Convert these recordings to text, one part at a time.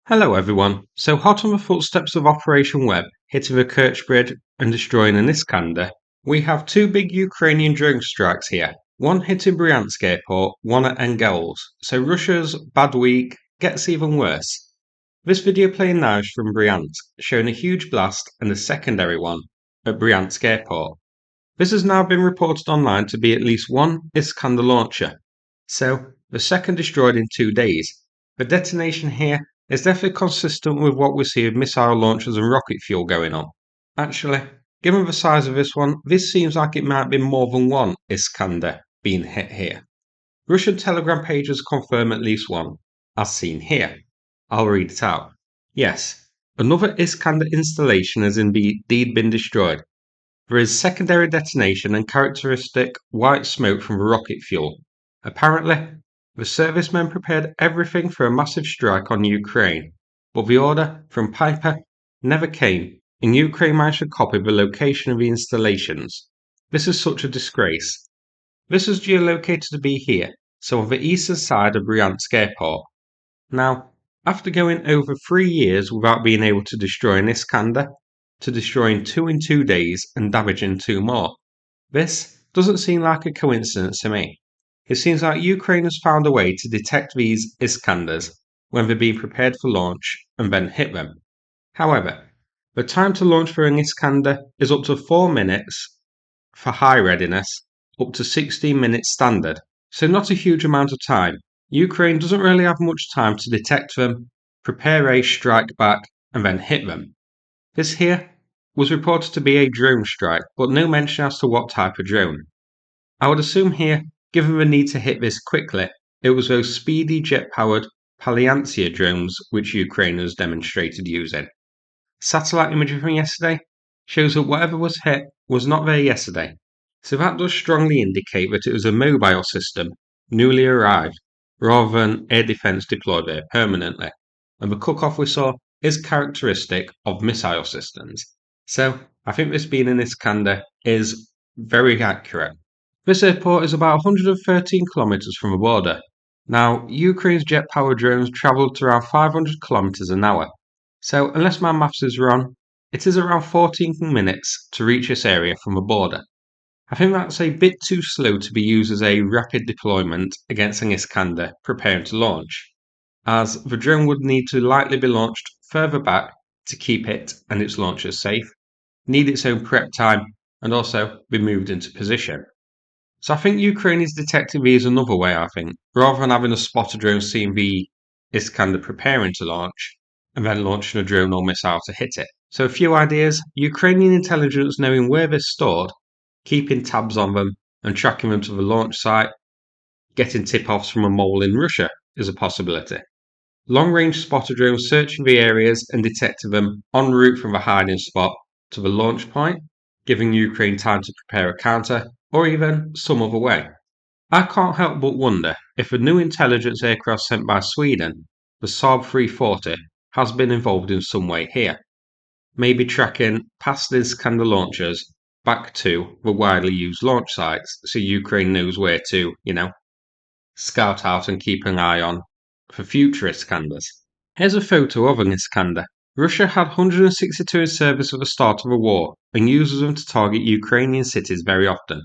Hello everyone. So hot on the footsteps of Operation Web, hitting the Kerch Bridge and destroying an Iskander, we have two big Ukrainian drone strikes here. One hitting Bryansk Airport, one at Engels. So Russia's bad week gets even worse. This video playing now is from Bryansk, showing a huge blast and a secondary one at Bryansk Airport. This has now been reported online to be at least one Iskander launcher. So the second destroyed in 2 days. The detonation here is definitely consistent with what we see with missile launchers and rocket fuel going on. Actually, given the size of this one, this seems like it might be more than one Iskander being hit here. Russian Telegram pages confirm at least one, as seen here. I'll read it out. Yes, another Iskander installation has indeed been destroyed. There is secondary detonation and characteristic white smoke from the rocket fuel. Apparently, the servicemen prepared everything for a massive strike on Ukraine, but the order from Piper never came, and Ukraine managed to copy the location of the installations. This is such a disgrace. This is geolocated to be here, so on the eastern side of Bryansk Airport. Now, after going over 3 years without being able to destroy an Iskander, to destroying two in 2 days and damaging two more, this doesn't seem like a coincidence to me. It seems like Ukraine has found a way to detect these Iskanders when they're being prepared for launch and then hit them. However, the time to launch for an Iskander is up to 4 minutes for high readiness, up to 16 minutes standard, so not a huge amount of time. Ukraine doesn't really have much time to detect them, prepare a strike back, and then hit them. This here was reported to be a drone strike, but no mention as to what type of drone. I would assume here, given the need to hit this quickly, it was those speedy jet-powered Palyancia drones which Ukraine has demonstrated using. Satellite imagery from yesterday shows that whatever was hit was not there yesterday, so that does strongly indicate that it was a mobile system, newly arrived, rather than air defence deployed there permanently, and the cook-off we saw is characteristic of missile systems. So I think this being an Iskander is very accurate. This airport is about 113 kilometres from the border. Now, Ukraine's jet-powered drones travel at around 500 kilometres an hour, so unless my maths is wrong, it is around 14 minutes to reach this area from the border. I think that's a bit too slow to be used as a rapid deployment against an Iskander preparing to launch, as the drone would need to likely be launched further back to keep it and its launchers safe, need its own prep time, and also be moved into position. So I think Ukraine is detecting these another way, rather than having a spotter drone seeing the Iskander preparing to launch, and then launching a drone or missile to hit it. So a few ideas: Ukrainian intelligence knowing where they're stored, keeping tabs on them, and tracking them to the launch site. Getting tip-offs from a mole in Russia is a possibility. Long-range spotter drones searching the areas and detecting them en route from the hiding spot to the launch point, giving Ukraine time to prepare a counter, or even some other way. I can't help but wonder if a new intelligence aircraft sent by Sweden, the Saab 340, has been involved in some way here. Maybe tracking past Iskander launchers back to the widely used launch sites so Ukraine knows where to, scout out and keep an eye on for future Iskanders. Here's a photo of an Iskander. Russia had 162 in service at the start of the war and uses them to target Ukrainian cities very often.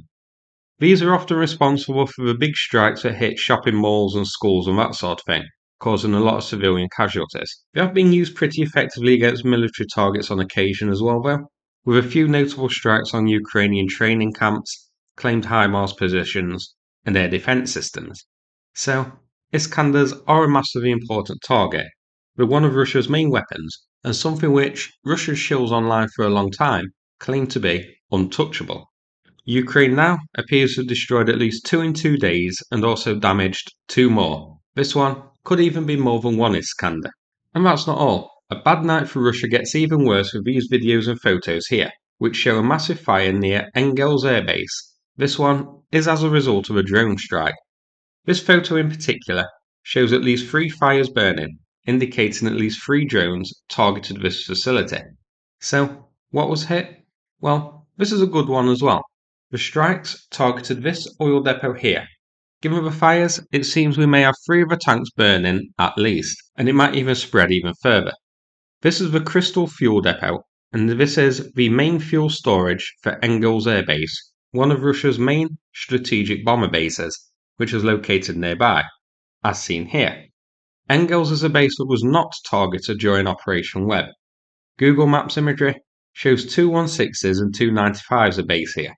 These are often responsible for the big strikes that hit shopping malls and schools and that sort of thing, causing a lot of civilian casualties. They have been used pretty effectively against military targets on occasion as well though, with a few notable strikes on Ukrainian training camps, claimed HIMARS positions, and air defence systems. So, Iskanders are a massively important target. They're one of Russia's main weapons, and something which Russia's shills online for a long time claim to be untouchable. Ukraine now appears to have destroyed at least two in 2 days and also damaged two more. This one could even be more than one Iskander. And that's not all. A bad night for Russia gets even worse with these videos and photos here, which show a massive fire near Engels airbase. This one is as a result of a drone strike. This photo in particular shows at least 3 fires burning, indicating at least 3 drones targeted this facility. So, what was hit? Well, this is a good one as well. The strikes targeted this oil depot here, Given the fires, it seems we may have 3 of the tanks burning at least, and it might even spread even further. This is the Kristall fuel depot, and this is the main fuel storage for Engels airbase, one of Russia's main strategic bomber bases, which is located nearby, as seen here. Engels is a base that was not targeted during Operation Web. Google Maps imagery shows 216s and 295s a base here.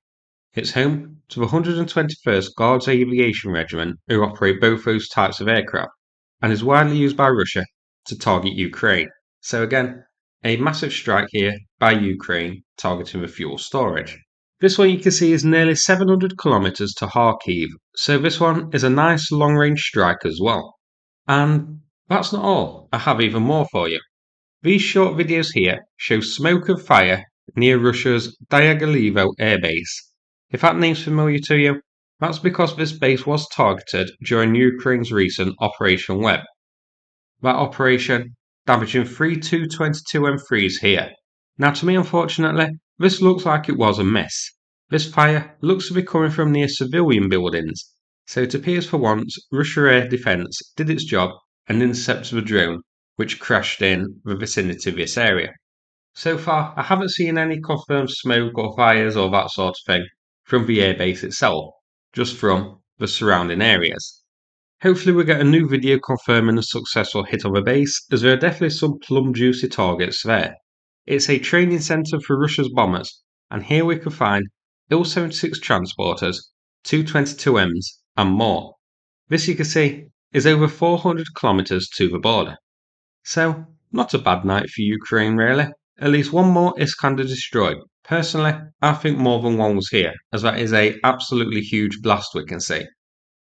It's home to the 121st Guards Aviation Regiment, who operate both those types of aircraft, and is widely used by Russia to target Ukraine. So again, a massive strike here by Ukraine targeting the fuel storage. This one you can see is nearly 700 kilometers to Kharkiv, so this one is a nice long-range strike as well. And that's not all, I have even more for you. These short videos here show smoke and fire near Russia's Diagalivo airbase. If that name's familiar to you, that's because this base was targeted during Ukraine's recent Operation Web. That operation damaging 3 Tu-22 M3s here. Now to me unfortunately, this looks like it was a miss. This fire looks to be coming from near civilian buildings, so it appears for once Russia Air Defence did its job and intercepted the drone which crashed in the vicinity of this area. So far, I haven't seen any confirmed smoke or fires or that sort of thing from the airbase itself, just from the surrounding areas. Hopefully we get a new video confirming the successful hit of a base, as there are definitely some plum juicy targets there. It's a training centre for Russia's bombers, and here we can find Il-76 transporters, Tu-22Ms and more. This you can see is over 400 kilometres to the border. So, not a bad night for Ukraine really. At least one more Iskander destroyed. Personally, I think more than one was here, as that is a absolutely huge blast we can see.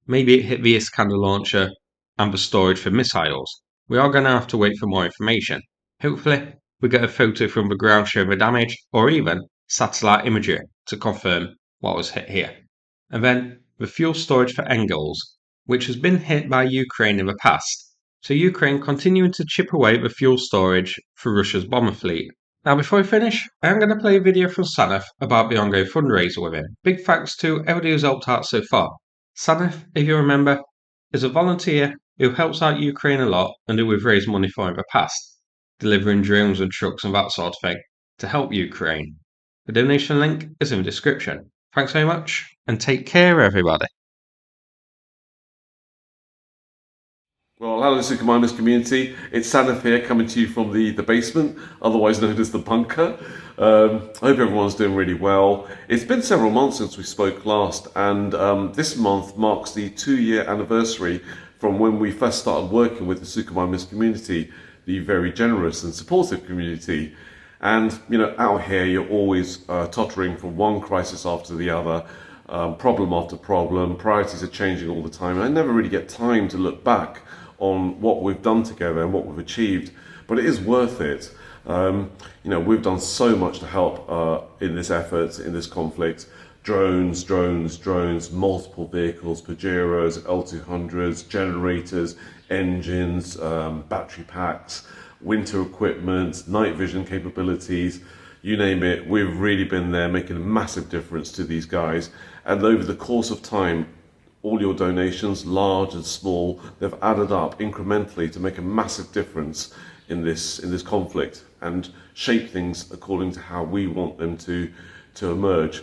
Maybe it hit the Iskander launcher and the storage for missiles. We are going to have to wait for more information. Hopefully, we get a photo from the ground showing the damage, or even satellite imagery to confirm what was hit here. And then, the fuel storage for Engels, which has been hit by Ukraine in the past. So Ukraine continuing to chip away at the fuel storage for Russia's bomber fleet. Now before we finish, I am going to play a video from Sanath about the ongoing fundraiser with him. Big thanks to everybody who's helped out so far. Sanath, if you remember, is a volunteer who helps out Ukraine a lot and who we've raised money for in the past, delivering drones and trucks and that sort of thing to help Ukraine. The donation link is in the description. Thanks very much and take care everybody. Well, hello Super Miners community, it's Sanath here coming to you from the basement, otherwise known as the bunker. I hope everyone's doing really well. It's been several months since we spoke last, and this month marks the 2-year anniversary from when we first started working with the Super Miners community, the very generous and supportive community. And, you know, out here you're always tottering from one crisis after the other, problem after problem, priorities are changing all the time, and I never really get time to look back on what we've done together and what we've achieved, but it is worth it. You know, we've done so much to help in this effort, in this conflict. Drones, multiple vehicles, Pajeros, L200s, generators, engines, battery packs, winter equipment, night vision capabilities, you name it. We've really been there making a massive difference to these guys. And over the course of time, all your donations, large and small, they've added up incrementally to make a massive difference in this conflict and shape things according to how we want them to emerge.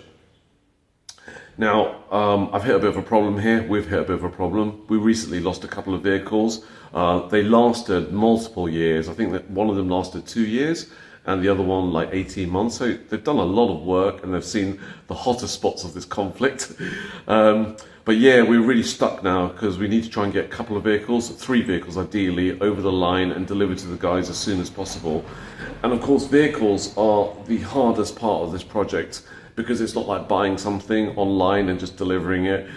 Now, I've hit a bit of a problem here. We've hit a bit of a problem. We recently lost a couple of vehicles. They lasted multiple years. I think that one of them lasted 2 years and the other one like 18 months. So they've done a lot of work and they've seen the hottest spots of this conflict. But yeah, we're really stuck now because we need to try and get a couple of vehicles, 3 vehicles ideally, over the line and delivered to the guys as soon as possible. And of course, vehicles are the hardest part of this project because it's not like buying something online and just delivering it.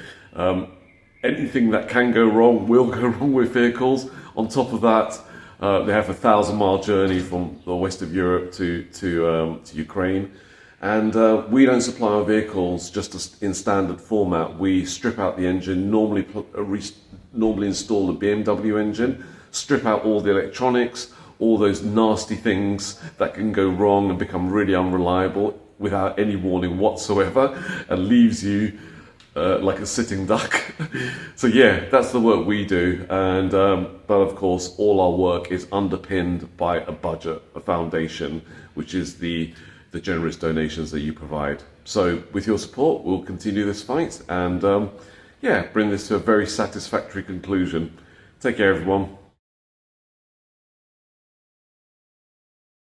Anything that can go wrong will go wrong with vehicles. On top of that, they have a 1,000-mile journey from the west of Europe to Ukraine. And we don't supply our vehicles just in standard format. We strip out the engine, normally install the BMW engine, strip out all the electronics, all those nasty things that can go wrong and become really unreliable without any warning whatsoever, and leaves you like a sitting duck. So yeah, that's the work we do, and but of course, all our work is underpinned by a budget, a foundation, which is the generous donations that you provide. So with your support, we'll continue this fight and yeah, bring this to a very satisfactory conclusion. Take care, everyone.